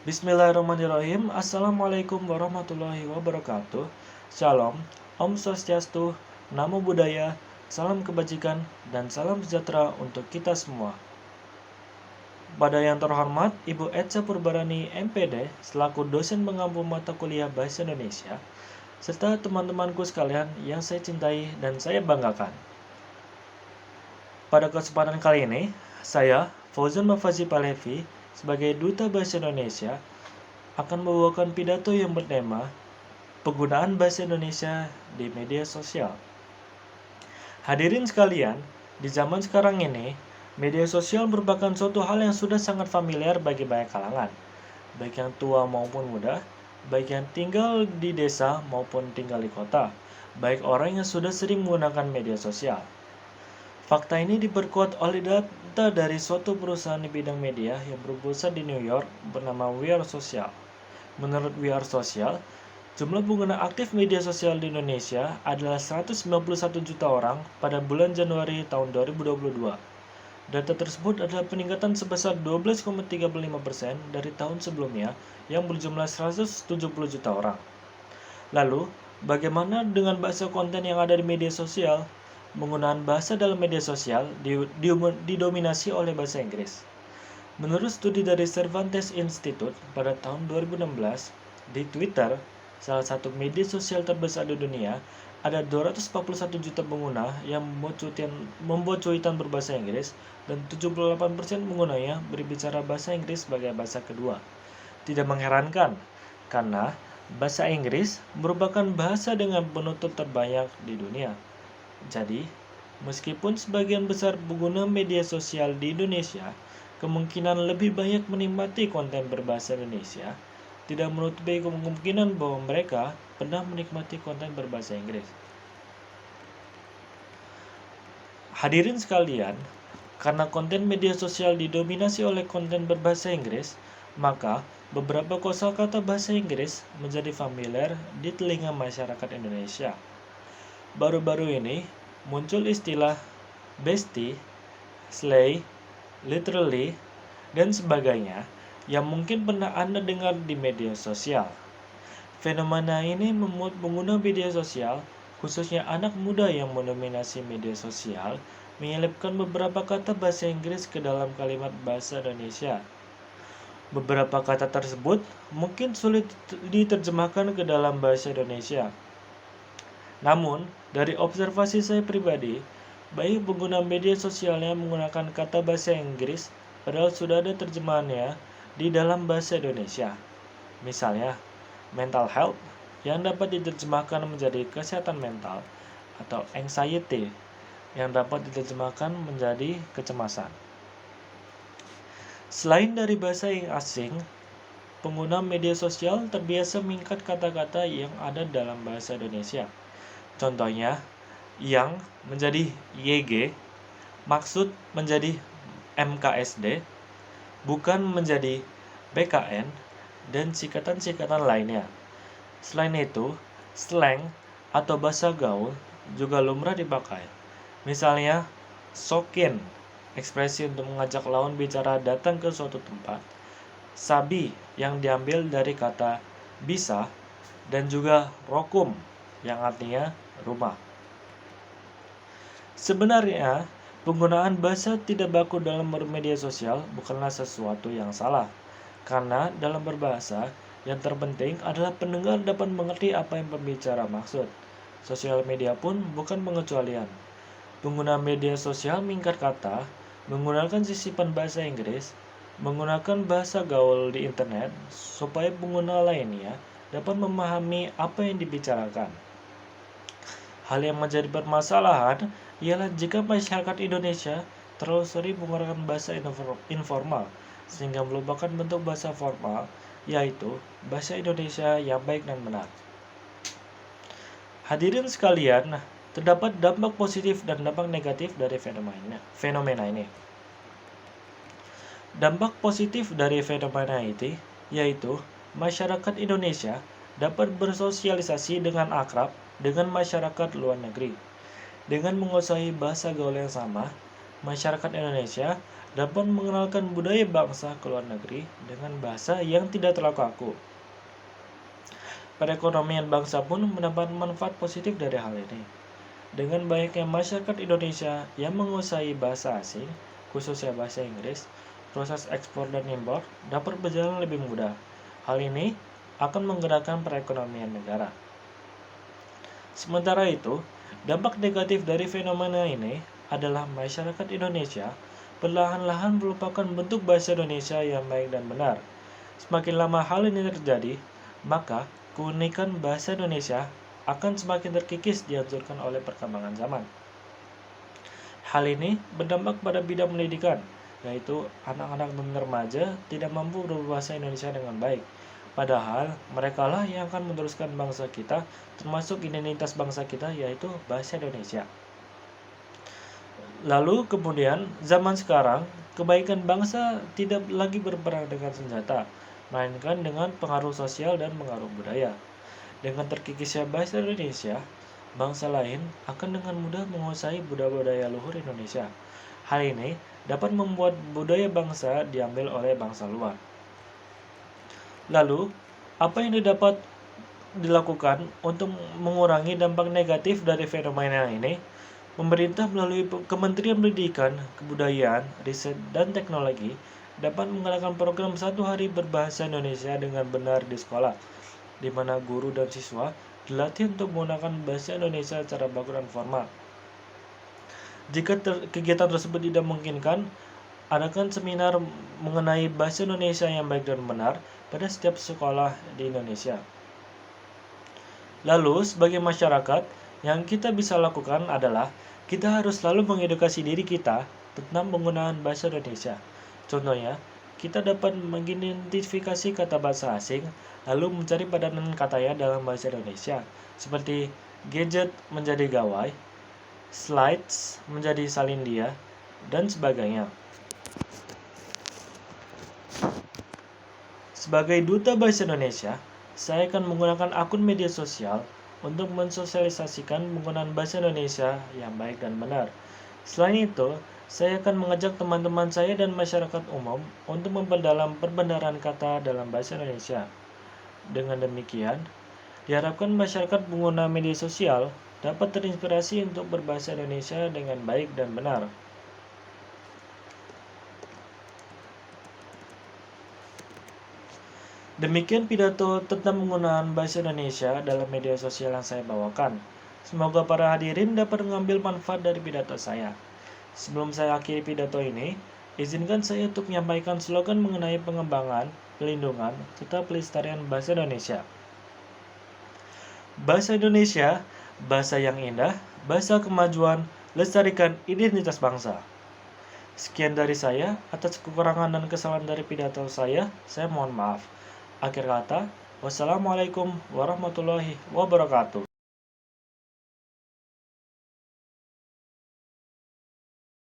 Bismillahirrahmanirrahim. Assalamualaikum warahmatullahi wabarakatuh. Shalom, Om Swastiastu, Namo Buddhaya, salam kebajikan, dan salam sejahtera untuk kita semua. Pada yang terhormat, Ibu Etsa Purbarani, MPD, selaku dosen pengampu mata kuliah Bahasa Indonesia, serta teman-temanku sekalian yang saya cintai dan saya banggakan. Pada kesempatan kali ini, saya, Fauzan Mafazi Palevi, sebagai Duta Bahasa Indonesia, akan membawakan pidato yang bertema penggunaan bahasa Indonesia di media sosial. Hadirin sekalian, di zaman sekarang ini, media sosial merupakan suatu hal yang sudah sangat familiar bagi banyak kalangan, baik yang tua maupun muda, baik yang tinggal di desa maupun tinggal di kota, baik orang yang sudah sering menggunakan media sosial. Fakta ini diperkuat oleh data dari suatu perusahaan di bidang media yang berpusat di New York bernama We Are Social. Menurut We Are Social, jumlah pengguna aktif media sosial di Indonesia adalah 191 juta orang pada bulan Januari tahun 2022. Data tersebut adalah peningkatan sebesar 12,35% dari tahun sebelumnya yang berjumlah 170 juta orang. Lalu, bagaimana dengan bahasa konten yang ada di media sosial? Penggunaan bahasa dalam media sosial didominasi oleh bahasa Inggris. Menurut studi dari Cervantes Institute pada tahun 2016, di Twitter, salah satu media sosial terbesar di dunia, ada 241 juta pengguna yang membuat cuitan berbahasa Inggris dan 78% penggunanya berbicara bahasa Inggris sebagai bahasa kedua. Tidak mengherankan, karena bahasa Inggris merupakan bahasa dengan penutur terbanyak di dunia. Jadi, meskipun sebagian besar pengguna media sosial di Indonesia kemungkinan lebih banyak menikmati konten berbahasa Indonesia, tidak menutupi kemungkinan bahwa mereka pernah menikmati konten berbahasa Inggris. Hadirin sekalian, karena konten media sosial didominasi oleh konten berbahasa Inggris, maka beberapa kosakata bahasa Inggris menjadi familiar di telinga masyarakat Indonesia. Baru-baru ini muncul istilah bestie, slay, literally, dan sebagainya yang mungkin pernah Anda dengar di media sosial. Fenomena ini membuat pengguna media sosial, khususnya anak muda yang mendominasi media sosial, menyelipkan beberapa kata bahasa Inggris ke dalam kalimat bahasa Indonesia. Beberapa kata tersebut mungkin sulit diterjemahkan ke dalam bahasa Indonesia. Namun, dari observasi saya pribadi, banyak pengguna media sosialnya menggunakan kata bahasa Inggris padahal sudah ada terjemahannya di dalam bahasa Indonesia. Misalnya, mental health yang dapat diterjemahkan menjadi kesehatan mental atau anxiety yang dapat diterjemahkan menjadi kecemasan. Selain dari bahasa asing, pengguna media sosial terbiasa mengikat kata-kata yang ada dalam bahasa Indonesia. Contohnya, yang menjadi YG, maksud menjadi MKSD, bukan menjadi BKN, dan sikatan-sikatan lainnya. Selain itu, slang atau bahasa gaul juga lumrah dipakai. Misalnya, sokin, ekspresi untuk mengajak lawan bicara datang ke suatu tempat. Sabi yang diambil dari kata bisa, dan juga rokum yang artinya rumah. Sebenarnya, penggunaan bahasa tidak baku dalam media sosial bukanlah sesuatu yang salah, karena dalam berbahasa, yang terpenting adalah pendengar dapat mengerti apa yang pembicara maksud. Sosial media pun bukan pengecualian. Pengguna media sosial mengikat kata, menggunakan sisipan bahasa Inggris, menggunakan bahasa gaul di internet, supaya pengguna lainnya dapat memahami apa yang dibicarakan. Hal yang menjadi permasalahan ialah jika masyarakat Indonesia terlalu sering menggunakan bahasa informal, sehingga melupakan bentuk bahasa formal, yaitu bahasa Indonesia yang baik dan benar. Hadirin sekalian, terdapat dampak positif dan dampak negatif dari fenomena ini. Dampak positif dari fenomena itu yaitu masyarakat Indonesia dapat bersosialisasi dengan akrab dengan masyarakat luar negeri. Dengan menguasai bahasa gaul yang sama, masyarakat Indonesia dapat mengenalkan budaya bangsa ke luar negeri dengan bahasa yang tidak terlalu kaku. Perekonomian bangsa pun mendapat manfaat positif dari hal ini. Dengan banyaknya masyarakat Indonesia yang menguasai bahasa asing, khususnya bahasa Inggris, proses ekspor dan impor dapat berjalan lebih mudah. Hal ini akan menggerakkan perekonomian negara. Sementara itu, dampak negatif dari fenomena ini adalah masyarakat Indonesia perlahan-lahan melupakan bentuk bahasa Indonesia yang baik dan benar. Semakin lama hal ini terjadi, maka keunikan bahasa Indonesia akan semakin terkikis dihancurkan oleh perkembangan zaman. Hal ini berdampak pada bidang pendidikan, yaitu anak-anak dan remaja tidak mampu berbahasa Indonesia dengan baik. Padahal merekalah yang akan meneruskan bangsa kita, termasuk identitas bangsa kita, yaitu bahasa Indonesia. Lalu kemudian zaman sekarang, kebaikan bangsa tidak lagi berperang dengan senjata, melainkan dengan pengaruh sosial dan pengaruh budaya. Dengan terkikisnya bahasa Indonesia, bangsa lain akan dengan mudah menguasai budaya-budaya luhur Indonesia. Hal ini dapat membuat budaya bangsa diambil oleh bangsa luar. Lalu, apa yang dapat dilakukan untuk mengurangi dampak negatif dari fenomena ini? Pemerintah melalui Kementerian Pendidikan, Kebudayaan, Riset, dan Teknologi dapat mengadakan program 1 hari berbahasa Indonesia dengan benar di sekolah, di mana guru dan siswa dilatih untuk menggunakan bahasa Indonesia secara baku dan formal. Jika kegiatan tersebut tidak memungkinkan, adakan seminar mengenai bahasa Indonesia yang baik dan benar pada setiap sekolah di Indonesia. Lalu, sebagai masyarakat, yang kita bisa lakukan adalah kita harus selalu mengedukasi diri kita tentang penggunaan bahasa Indonesia. Contohnya, kita dapat mengidentifikasi kata bahasa asing, lalu mencari padanan katanya dalam bahasa Indonesia, seperti gadget menjadi gawai, slides menjadi salindia, dan sebagainya. Sebagai duta bahasa Indonesia, saya akan menggunakan akun media sosial untuk mensosialisasikan penggunaan bahasa Indonesia yang baik dan benar. Selain itu, saya akan mengajak teman-teman saya dan masyarakat umum untuk memperdalam perbendaharaan kata dalam bahasa Indonesia. Dengan demikian, diharapkan masyarakat pengguna media sosial dapat terinspirasi untuk berbahasa Indonesia dengan baik dan benar. Demikian pidato tentang penggunaan bahasa Indonesia dalam media sosial yang saya bawakan. Semoga para hadirin dapat mengambil manfaat dari pidato saya. Sebelum saya akhiri pidato ini, izinkan saya untuk menyampaikan slogan mengenai pengembangan, pelindungan, serta pelestarian bahasa Indonesia. Bahasa Indonesia, bahasa yang indah, bahasa kemajuan, lestarikan identitas bangsa. Sekian dari saya, atas kekurangan dan kesalahan dari pidato saya mohon maaf. Akhir kata, wassalamualaikum warahmatullahi wabarakatuh.